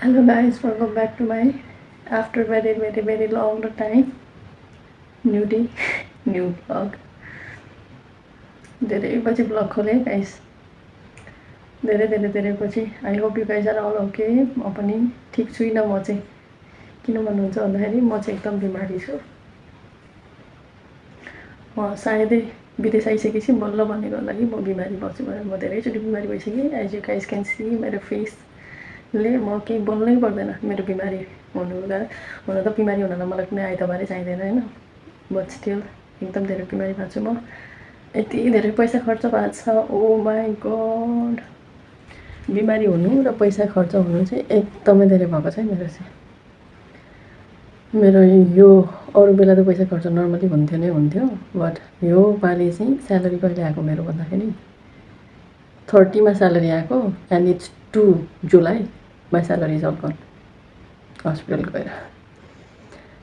Hello guys, welcome back to my after very long time new day new vlog. धेरै पछि vlog खोलेँ guys. धेरै पछि. I hope you guys are all okay. म पनि ठिक छुइनँ म चाहिँ. किन भन्नुहुन्छ भन्दाखेरि म चाहिँ एकदम बिमारी छु. म सायदै विदेश आइसकेपछि बल्ल भनेको लागि म बिमारी बस्छु भनेर म धेरैचोटि बिमारी भइसकेँ. As you guys can see मेरो face ले म केही बोल्नै पर्दैन मेरो बिमारी हुनु त बिमारी हुनलाई मलाई कुनै आइतबारै चाहिँदैन होइन. बट स्टिल एकदम धेरै बिमारी भएको छु म. यति धेरै पैसा खर्च भएको छ. ओ माई गड. बिमारी हुनु र पैसा खर्च हुनु चाहिँ एकदमै धेरै भएको छ मेरो चाहिँ. मेरो यो अरू बेला त पैसा खर्च नर्मली हुन्थ्यो नै हुन्थ्यो. बट यो पालि चाहिँ स्यालेरी कहिले आएको मेरो भन्दाखेरि 30 मा स्यालेरी आएको and it's 2 July. My salary is all gone. Hospital गएर.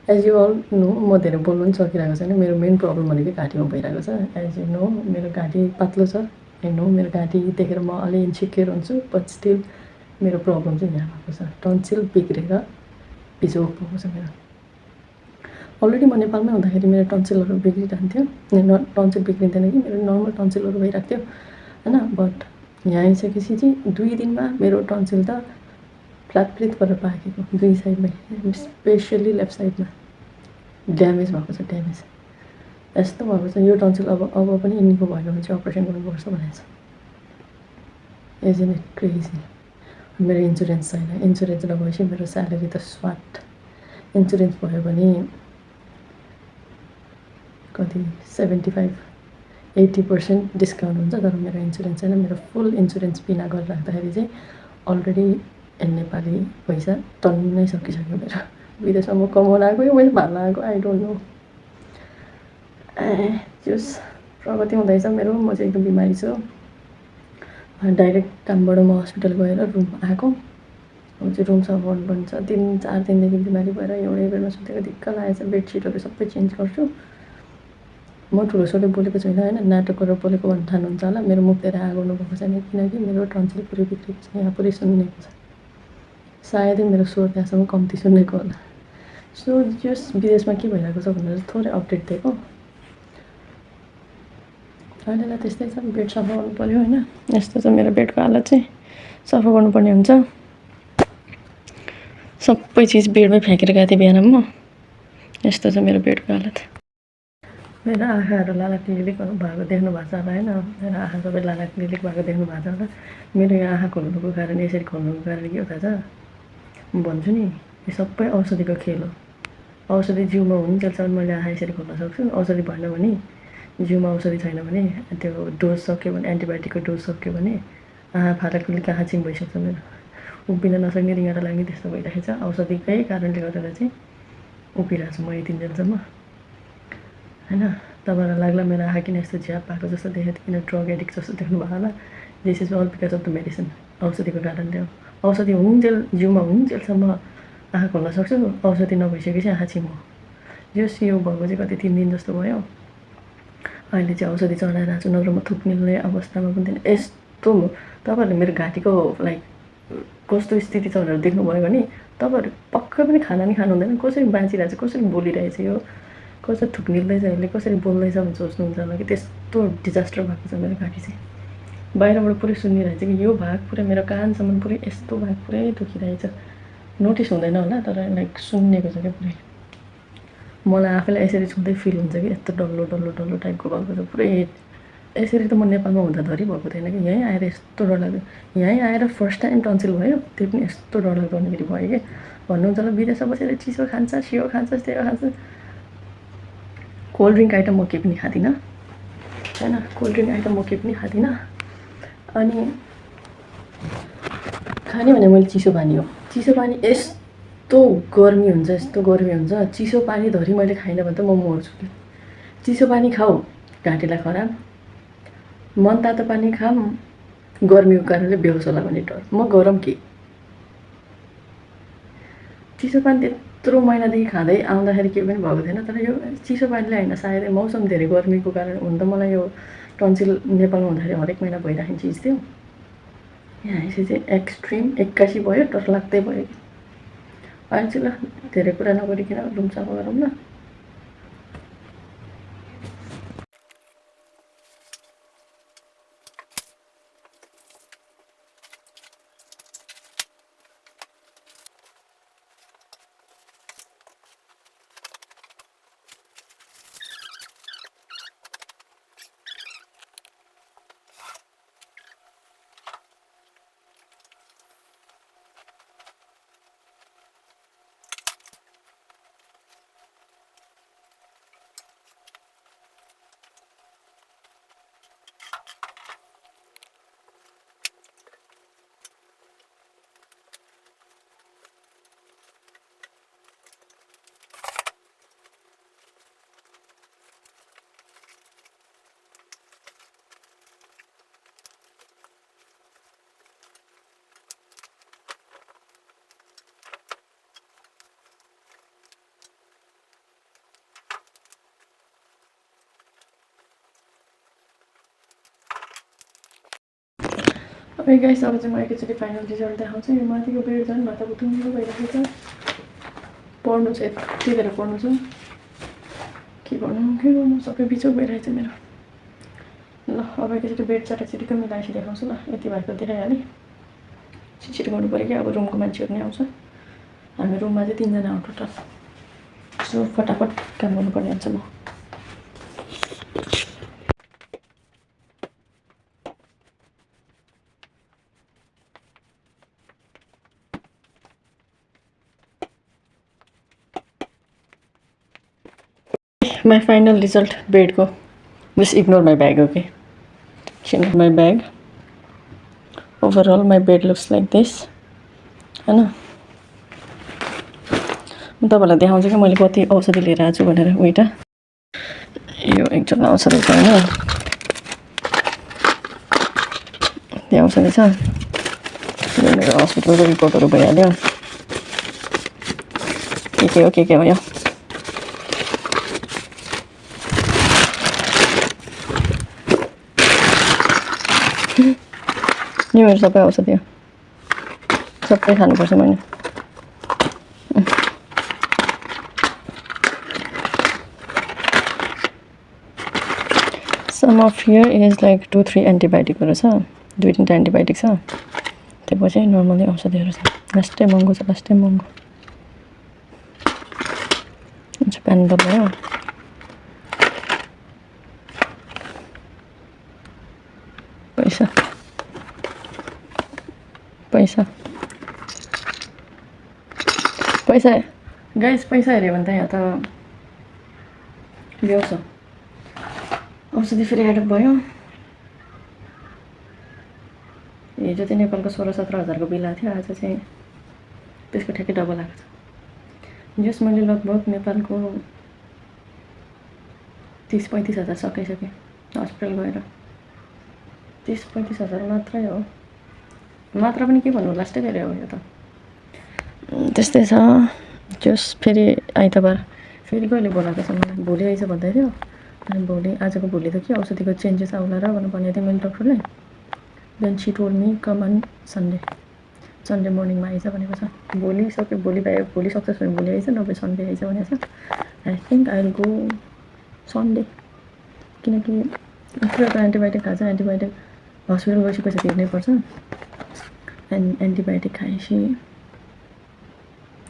एज यु अल नो म धेरै बोल्नु पनि सकिरहेको छैन. मेरो मेन प्रब्लम भनेको घाँटीमा भइरहेको छ. एज यु नो मेरो घाँटी पातलो छ. आई नो मेरो घाँटी देखेर म अलि इन्सिक्योर हुन्छु. बट स्टिल मेरो प्रब्लम चाहिँ यहाँ भएको छ. टन्सिल बिग्रेर बिजोग भएको छ मेरो. अलरेडी म नेपालमै हुँदाखेरि मेरो टन्सिलहरू बिग्रिरहन्थ्यो. टन्सिल बिग्रिँदैन कि मेरो नर्मल टन्सिलहरू भइरहेको थियो होइन. बट यहाँ आइसकेपछि चाहिँ 2 दिनमा मेरो टन्सिल त फ्ल्याट गरेर पाकेको 2 साइडमै, स्पेसली लेफ्ट साइडमा ड्यामेज भएको छ. ड्यामेज यस्तो भएको छ. यो टन्सिल अब पनि निको भएन भने चाहिँ अपरेसन गर्नुपर्छ भनेको छ. Isn't it crazy. मेरो इन्सुरेन्स छैन. इन्सुरेन्स नभएपछि मेरो स्यालेरी त स्वाट. इन्सुरेन्स भयो भने कति 75-80% डिस्काउन्ट हुन्छ. तर मेरो इन्सुरेन्स छैन. मेरो फुल इन्सुरेन्स बिना गरिराख्दाखेरि चाहिँ अलरेडी नेपाली पैसा टन्नै सकिसक्यो मेरो. विदेशमा म कमाउन आएको यो मैले भाल्न आएको आई डोन्ट नो. जस प्रगति हुँदैछ मेरो. म चाहिँ एकदम बिमारी छु. डाइरेक्ट कामबाट म हस्पिटल गएर रुम आएको. अब चाहिँ रुम सफा गर्नुपर्ने छ. 3-4 दिनदेखि बिमारी भएर एउटै बेडमा सुतेको दिक्क लागेको छ. बेडसिटहरू सबै चेन्ज गर्छु. म ठुलोसोले बोलेको छैन होइन. नाटक गरेर बोलेको भन्नु ठान्नुहुन्छ होला. मेरो मुख धेरै आगोर्नु भएको छैन किनकि मेरो टन्सिल पुरै बिग्रेको छ. यहाँ पुरै सुन्नेको छ. सायदै मेरो स्वर त्यहाँसम्म कम्ती सुनेको होला. सो जस विदेशमा के भइरहेको छ भनेर थोरै अपडेट दिएको. अहिलेलाई त्यस्तै छ. बेड सफा गर्नु पऱ्यो होइन. यस्तो छ मेरो बेडको हालत चाहिँ. सफा गर्नुपर्ने हुन्छ. सबै चिज बेडमै फ्याँकेर गएको थिएँ बिहान म. यस्तो छ मेरो बेडको हालत. मेरो आँखाहरू लालाक लिलिक भएको देख्नु भएको छ होला होइन. मेरो आँखा सबै लालाक लिलिक भएको देख्नु भएको छ होला. मेरो यो आँखा खोल्नुको कारण यसरी खोल्नुको कारण के हो थाहा छ? म भन्छु नि यो सबै औषधिको खेल हो. औषधि जिउमा हुन्जेलसम्म मैले आँखा यसरी खोल्न सक्छु. औषधि भएन भने जिउमा औषधि छैन भने त्यो डोज सक्यो भने एन्टिबायोटिकको डोज सक्यो भने आँखा फाटक आँखा चिम भइसक्छ मेरो. उभिन नसक्ने रिङ्गटा लाग्ने त्यस्तो भइरहेको छ. औषधिकै कारणले गरेर चाहिँ उभिरहेको छु म यति दिनसम्म होइन. तपाईँहरूलाई लाग्ला मेरो आँखा किन यस्तो झ्याप भएको जस्तो देखेको किन ड्रग एडिक्ट जस्तो देख्नु भएको होला. This is all because of the medicine. औषधिको कारणले हो. औषधि हुन्जेल जिउमा हुन्जेलसम्म आँखा खोल्न सक्छु. औषधि नभइसकेपछि आँखा चिम हो. जस यो भएको चाहिँ कति 3 दिन जस्तो भयो. अहिले चाहिँ औषधि चढाइरहेको छु. नत्र म थुक्ने अवस्थामा पनि थिएन. यस्तो तपाईँहरूले मेरो घाँटीको लाइक कस्तो स्थिति छ भनेर देख्नुभयो भने तपाईँहरू पक्कै पनि खाना नि खानु हुँदैन. कसरी बाँचिरहेको छ, कसरी बोलिरहेछ, यो कसरी थुक्निल्दैछ, यसले कसरी बोल्दैछ भने सोच्नुहुन्छ होला कि त्यस्तो डिजास्टर भएको छ मेरो घाँटी चाहिँ. बाहिरबाट पुरै सुनिरहेछ कि यो भाग पुरै मेरो कानसम्म पुरै यस्तो भाग पुरै दुखिरहेछ. नोटिस हुँदैन होला तर लाइक सुन्नेको छ क्या पुरै. मलाई आफैलाई यसरी छुँदै फिल हुन्छ कि यस्तो डल्लो डल्लो डल्लो टाइपको भएको छ पुरै. यसरी त म नेपालमा हुँदाधरि भएको थिएन कि. यहीँ आएर यस्तो डरलाग्दो. यहीँ आएर फर्स्ट टाइम टन्सिल भयो. त्यो पनि यस्तो डरलाग्दो हुनेखेरि भयो कि भन्नुहुन्छ होला विदेशमा बसेर चिसो खान्छ, सियो खान्छ, त्यो खान्छ. कोल्ड ड्रिङ्क आइटम म केही पनि खाँदिनँ होइन. कोल्ड ड्रिङ्क आइटम म केही पनि खाँदिनँ. अनि खाने भने मैले चिसो पानी हो. चिसो पानी यस्तो गर्मी हुन्छ, यस्तो गर्मी हुन्छ. चिसो पानी धरि मैले खाइनँ भने त म मर्छु कि. चिसो पानी खाऊ घाँटीलाई खराब. मन तातो पानी खाऊँ गर्मीको कारणले बेहोस होला भन्ने डर. म गरम के चिसो पानी त्यत्रो महिनादेखि खाँदै आउँदाखेरि केही पनि भएको थिएन. तर यो चिसो पानीले होइन सायदै मौसम धेरै गर्मीको कारण हुन त मलाई यो टन्सिल नेपालमा हुँदाखेरि हरेक महिना भइराख्ने चिज थियो. यहाँ आएपछि चाहिँ एक्सट्रिम 81 भयो. डरलाग्दै भयो कि आइज ल धेरै कुरा नगरिकन रुम सफा गरौँ न ओके गाइस अब चाहिँ म एकैचोटि फाइनल रिजल्ट देखाउँछु यो माथिको बेड झन् भताभुतुङ्गो भइरहेको छ पढ्नु चाहिँ यति धेरै पढ्नु छ के गर्नु सबै बिचोक भइरहेछ मेरो ल अब एकैचोटि बेड चटाचिटिक्क मिलाएपछि देखाउँछु ल यति भएको देखाइहालेँ छिटो गर्नु पऱ्यो कि अब रुमको मान्छेहरू नै आउँछ हामी रुममा चाहिँ 3 जना हो टोटल सो फटाफट काम गर्नुपर्ने हुन्छ म my final result bed ko just ignore my bag okay my bag overall my bed looks like this हैन म तपाईहरुलाई देखाउँछु कि मैले कति औषधि लिएर आछु भनेर वेट यो एकजना औषधि छ हैन त्यो औषधि छ यो मेरो हस्पिटलको रिपोर्टहरु भइहाल्यो के हो यो यो मेरो सबै औषधि हो सबै खानुपर्छ मैले Some of here is like 2-3 antibiotic हरु छ 2-3 antibiotic छ त्यसपछि नर्मली औषधिहरु छ लास्टै महँगो छ अच्छा पेन त भयो पैसा गाइस पैसा हेर्यो भने त यहाँ त ल्याउँछ औषधि फेरि एड भयो हिजो चाहिँ नेपालको 16-17 हजारको बिल आएको थियो आज चाहिँ त्यसको ठ्याक्कै डबल आएको छ जस मैले लगभग नेपालको 30-35 हजार सकिसकेँ हस्पिटल गएर 30-35 हजार मात्रै हो मात्र पनि के भन्नु लास्टै धेरै हो यो त त्यस्तै छ जस फेरि आइतबार फेरि कहिले बोलाएको छ मलाई भोलि आइज भन्दै थियो अनि भोलि आजको भोलि त के औषधिको चेन्जेस आउला र भनेको थियो मैले डाक्टरले then she told me come on Sunday मर्निङमा आइज भनेको छ भोलि सक्यो भोलि सक्छ भने भोलि आइज नभए सन्डे आइज भनेको छ I think I will go Sunday किनकि पुरा त एन्टिबायोटिक खान्छ एन्टिबायोटिक हस्पिटल गएपछि पैसा तिर्नै पर्छ एन्ड एन्टिबायोटिक खाएपछि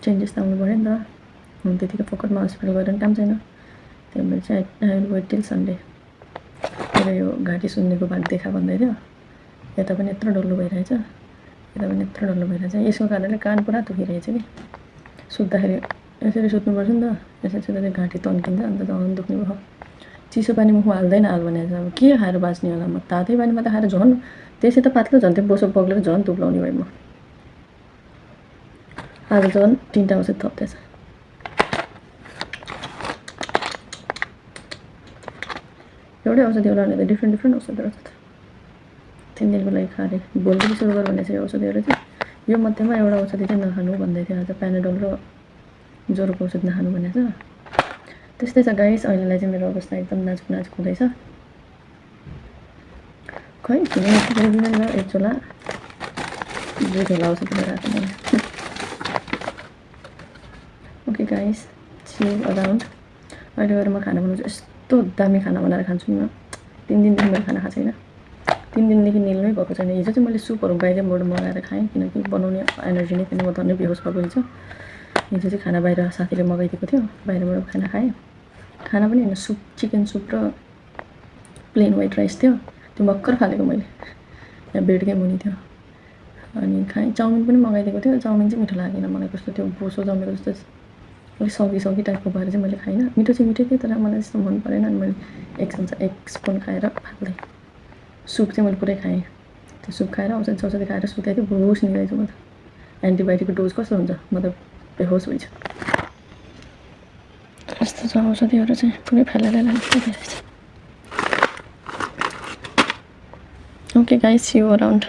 चेन्जेस त आउनु पऱ्यो नि त त्यतिकै फोकटमा हस्पिटल गएर पनि काम छैन त्यही भएर चाहिँ I will wait till Sunday मेरो यो घाँटी सुन्नेको भाग देखा भन्दै थियो यता पनि यत्रो डल्लो भइरहेछ यसको कारणले कान पुरा दुखिरहेछ कि सुत्दाखेरि यसरी सुत्नुपर्छ नि त यसरी सुत्दा चाहिँ घाँटी तन्किन्छ अन्त झन् दुख्ने भयो चिसो पानीमा हाल्दैन हाल भनेको अब के खाएर बाँच्ने होला म तातै पानीमा त खाएर झन् त्यसै त पातलो झन् त्यो बोसो पग्लेर झन् दुब्लाउने भएँ म आज झन् 3टा औषध थप्दैछ एउटै औषधि होला भने त डिफ्रेन्ट औषधिहरू छ 3 दिनको लागि खारे भोलि सुरु गर भनेको छ यो औषधिहरू चाहिँ यो मध्येमा एउटा औषधि चाहिँ नखानु भन्दै थियो आज प्यानाडोल र ज्वरोको औषध नखानु भनेको छ त्यस्तै छ गाइस अहिलेलाई चाहिँ मेरो अवस्था एकदम नाजुक हुँदैछ खै किन एक झोला 2 झोला औषधि लिएर आएको मैले okay guys, see you around. अहिले गएर म खाना बनाउँछु, यस्तो दामी खाना बनाएर खान्छु नि म। 3 दिनदेखि मैले खाना खाएको छैन, 3 दिनदेखि निल्नै भएको छैन। हिजो चाहिँ मैले सुपहरू बाहिरबाट मगाएर खाएँ किनकि बनाउने एनर्जी नै थिएन, म धन्नै बेहोस भएको हिजो। हिजो चाहिँ खाना बाहिर साथीले मगाइदिएको थियो, बाहिरबाट खाना खाएँ। खाना पनि होइन, सुप, चिकन सुप र प्लेन व्हाइट राइस थियो, त्यो भर्खर फालेको मैले, यहाँ बेडकै मुनि थियो। अनि खाएँ। चाउमिन पनि मगाइदिएको थियो, चाउमिन चाहिँ मिठो लागेन मलाई, कस्तो त्यो बोसो जमेको जस्तो अलिक सगी टाइपको भएर चाहिँ मैले खाइनँ। मिठो चाहिँ मिठो थियो तर मलाई त्यस्तो मन परेन, अनि मैले एक स्पुन खाएर फाल्दै। सुप चाहिँ मैले पुरै खाएँ, त्यो सुप खाएर औषधि खाएर सुतेको थिएँ, बेहोस निकाइछु म त। एन्टिबायोटिकको डोज कस्तो हुन्छ, म त बेहोस भइछु। यस्तो छ औषधिहरू चाहिँ, पुरै फ्यालेर लागिरहेछ। Okay guys, see you around.